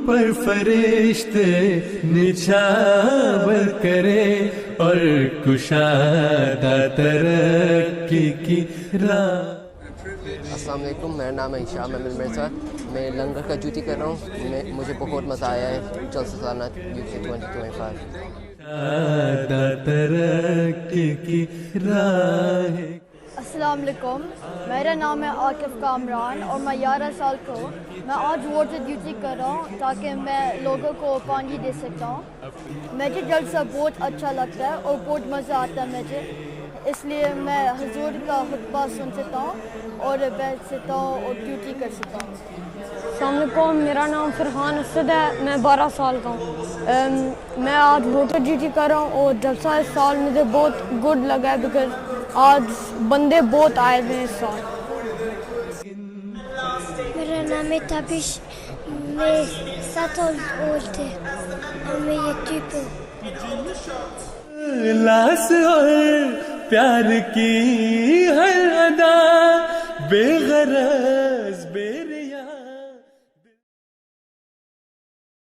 پر فرشتے نچھاور کرے اور کشادہ ترقی کی راہ. السلام علیکم، میرا نام ہے ہشام احمد مرزا. میں لنگر کا ڈیوٹی کر رہا ہوں. مجھے بہت مزہ آیا ہے جلسہ سالانہ UK 2025. ترقی کی راہ. السلام علیکم، میرا نام ہے عاقف کامران اور میں 11 سال کا ہوں. میں آج واٹر ڈیوٹی کر رہا ہوں تاکہ میں لوگوں کو پانی دے سکتا ہوں. مجھے جلسہ بہت اچھا لگتا ہے اور بہت مزہ آتا ہے مجھے، اس لیے میں حضور کا خطبہ سن سکتا ہوں اور بیٹھ سکتا ہوں اور ڈیوٹی کر سکتا ہوں. السلام علیکم، میرا نام فرحان اسد ہے. میں 12 سال کا ہوں. میں آج واٹر ڈیوٹی کر رہا ہوں اور جلسہ اس سال مجھے بہت گڈ لگا ہے بیکاز آج بندے بہت آئے ہوئے ہیں اس سال. میرا نام ہے تابش، میں 7 سال اولڈ ہے اور میں یتیم ہوں. لاس اور پیار کی ہر ادا بے غرض